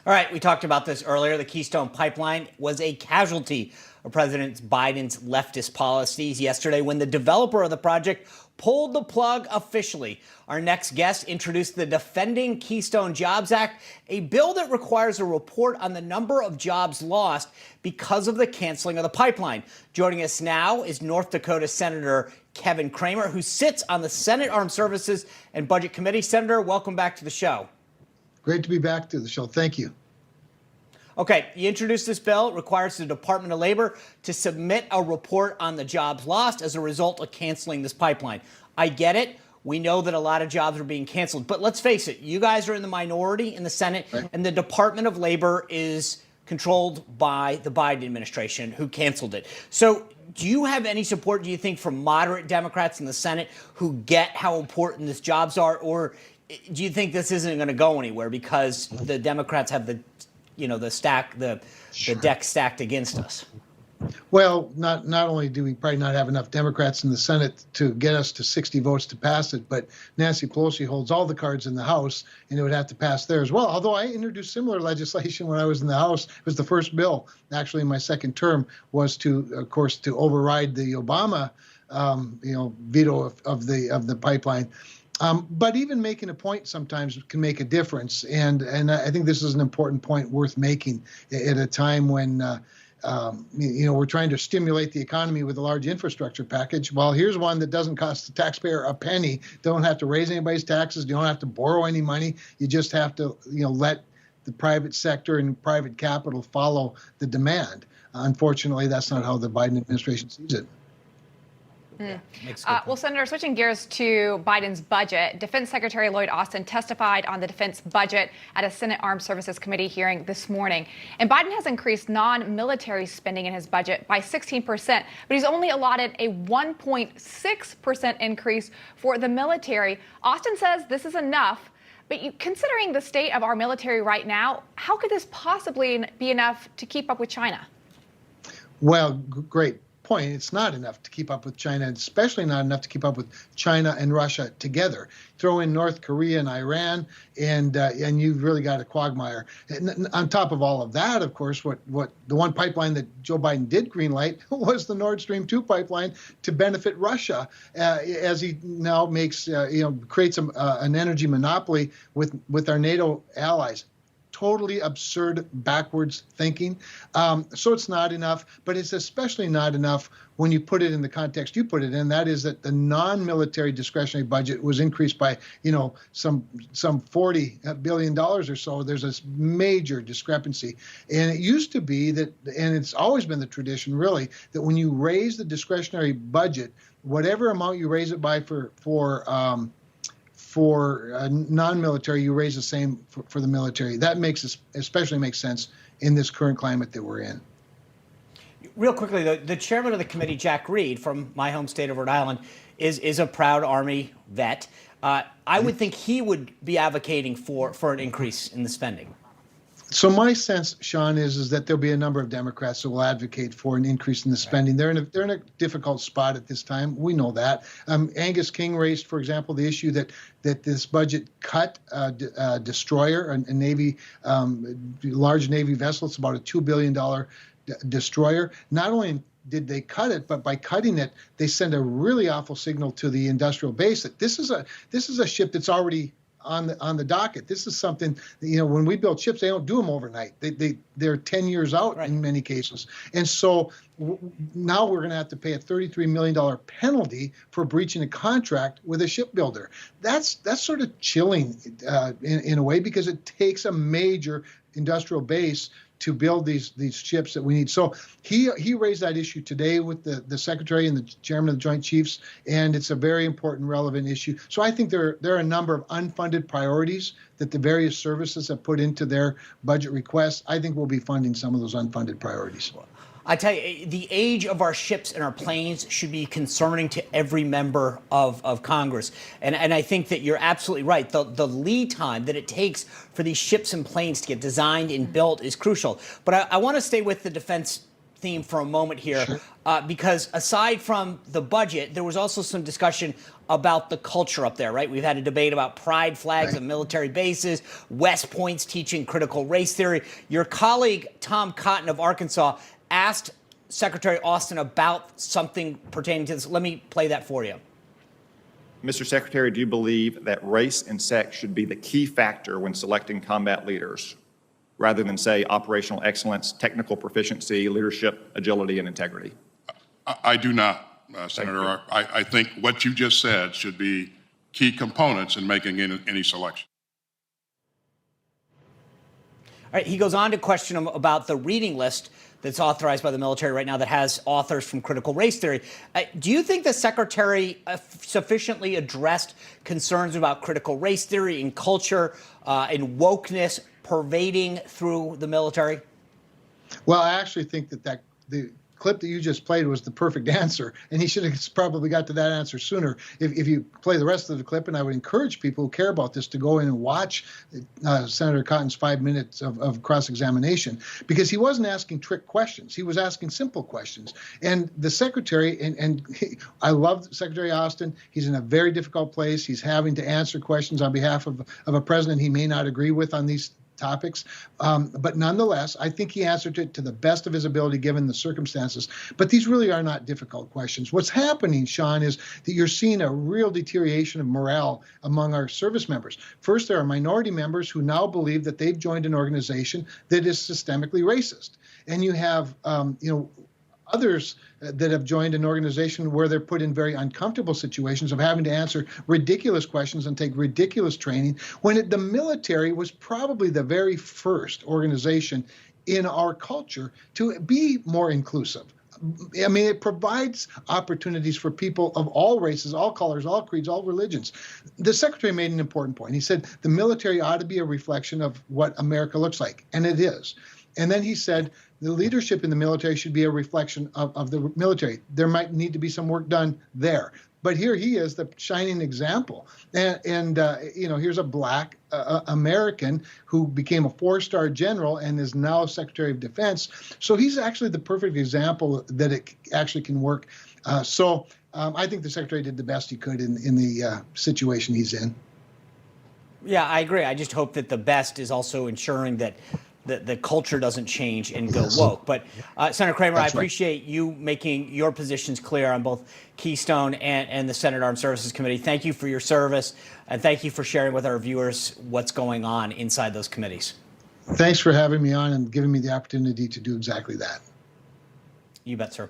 All right, we talked about this earlier. The Keystone pipeline was a casualty of President Biden's leftist policies yesterday when the developer of the project pulled the plug officially. Our next guest introduced the Defending Keystone Jobs Act, a bill that requires a report on the number of jobs lost because of the canceling of the pipeline. Joining us now is North Dakota Senator Kevin Cramer, who sits on the Senate Armed Services and Budget Committee. Senator, welcome back to the show. Great to be back to the show. Thank you. Okay, you introduced this bill. It requires the Department of Labor to submit a report on the jobs lost as a result of canceling this pipeline. I get it. We know that a lot of jobs are being canceled. But let's face it, you guys are in the minority in the Senate, right, and the Department of Labor is controlled by the Biden administration, who canceled it. So do you have any support, do you think, from moderate Democrats in the Senate who get how important these jobs are? Or do you think this isn't going to go anywhere because the Democrats have the deck stacked against us? Well, not only do we probably not have enough Democrats in the Senate to get us to 60 votes to pass it, but Nancy Pelosi holds all the cards in the House, and it would have to pass there as well. Although I introduced similar legislation when I was in the House. It was the first bill, actually, in my second term, was to, of course, to override the Obama, veto of the pipeline. But even making a point sometimes can make a difference, and I think this is an important point worth making at a time when we're trying to stimulate the economy with a large infrastructure package. Well, here's one that doesn't cost the taxpayer a penny. Don't have to raise anybody's taxes. You don't have to borrow any money. You just have to let the private sector and private capital follow the demand. Unfortunately, that's not how the Biden administration sees it. Well, Senator, switching gears to Biden's budget, Defense Secretary Lloyd Austin testified on the defense budget at a Senate Armed Services Committee hearing this morning. And Biden has increased non-military spending in his budget by 16%, but he's only allotted a 1.6% increase for the military. Austin says this is enough, but considering the state of our military right now, how could this possibly be enough to keep up with China? Well, great point. It's not enough to keep up with China, especially not enough to keep up with China and Russia together. Throw in North Korea and Iran, and you've really got a quagmire. And on top of all of that, of course, what the one pipeline that Joe Biden did greenlight was the Nord Stream 2 pipeline to benefit Russia, as he now makes creates an energy monopoly with our NATO allies. Totally absurd, backwards thinking. So it's not enough, but it's especially not enough when you put it in the context you put it in. That is that the non-military discretionary budget was increased by, some $40 billion or so. There's this major discrepancy. And it used to be that, and it's always been the tradition, really, that when you raise the discretionary budget, whatever amount you raise it by for non-military, you raise the same for the military. That especially makes sense in this current climate that we're in. Real quickly, the chairman of the committee, Jack Reed, from my home state of Rhode Island, is a proud Army vet. I would think he would be advocating for an increase in the spending. So my sense, Sean, is that there'll be a number of Democrats who will advocate for an increase in the spending. They're in a difficult spot at this time. We know that. Angus King raised, for example, the issue that this budget cut a destroyer, a Navy, large Navy vessel. It's about a $2 billion destroyer. Not only did they cut it, but by cutting it, they send a really awful signal to the industrial base that this is a ship that's already on the docket. This is something that, when we build ships, they don't do them overnight. They're 10 years out, right, in many cases. And so now we're going to have to pay a $33 million penalty for breaching a contract with a shipbuilder. That's sort of chilling in a way, because it takes a major industrial base to build these ships that we need. So he raised that issue today with the secretary and the chairman of the Joint Chiefs, and it's a very important, relevant issue. So I think there are a number of unfunded priorities that the various services have put into their budget requests. I think we'll be funding some of those unfunded priorities. I tell you, the age of our ships and our planes should be concerning to every member of Congress. And I think that you're absolutely right. The lead time that it takes for these ships and planes to get designed and built is crucial. But I want to stay with the defense theme for a moment here, Sure. because aside from the budget, there was also some discussion about the culture up there, right? We've had a debate about pride flags at military bases, West Point's teaching critical race theory. Your colleague, Tom Cotton of Arkansas, asked Secretary Austin about something pertaining to this. Let me play that for you. Mr. Secretary, do you believe that race and sex should be the key factor when selecting combat leaders, rather than, say, operational excellence, technical proficiency, leadership, agility, and integrity? I do not, Senator. I think what you just said should be key components in making any selection. All right, he goes on to question him about the reading list that's authorized by the military right now that has authors from critical race theory. Do you think the secretary sufficiently addressed concerns about critical race theory and culture and wokeness pervading through the military? Well, I actually think that the clip that you just played was the perfect answer, and he should have probably got to that answer sooner. If you play the rest of the clip, and I would encourage people who care about this to go in and watch Senator Cotton's 5 minutes of cross-examination, because he wasn't asking trick questions. He was asking simple questions. And the secretary, I love Secretary Austin. He's in a very difficult place. He's having to answer questions on behalf of a president he may not agree with on these topics. But nonetheless, I think he answered it to the best of his ability given the circumstances. But these really are not difficult questions. What's happening, Sean, is that you're seeing a real deterioration of morale among our service members. First, there are minority members who now believe that they've joined an organization that is systemically racist. And you have, others that have joined an organization where they're put in very uncomfortable situations of having to answer ridiculous questions and take ridiculous training, when the military was probably the very first organization in our culture to be more inclusive. I mean, it provides opportunities for people of all races, all colors, all creeds, all religions. The secretary made an important point. He said the military ought to be a reflection of what America looks like, and it is. And then he said the leadership in the military should be a reflection of the military. There might need to be some work done there. But here he is, the shining example. And here's a black American who became a 4-star general and is now Secretary of Defense. So he's actually the perfect example that it actually can work. I think the secretary did the best he could in the situation he's in. Yeah, I agree. I just hope that the best is also ensuring that the culture doesn't change and go woke. But Senator Cramer, I appreciate you making your positions clear on both Keystone and the Senate Armed Services Committee. Thank you for your service, and thank you for sharing with our viewers what's going on inside those committees. Thanks for having me on and giving me the opportunity to do exactly that. You bet, sir.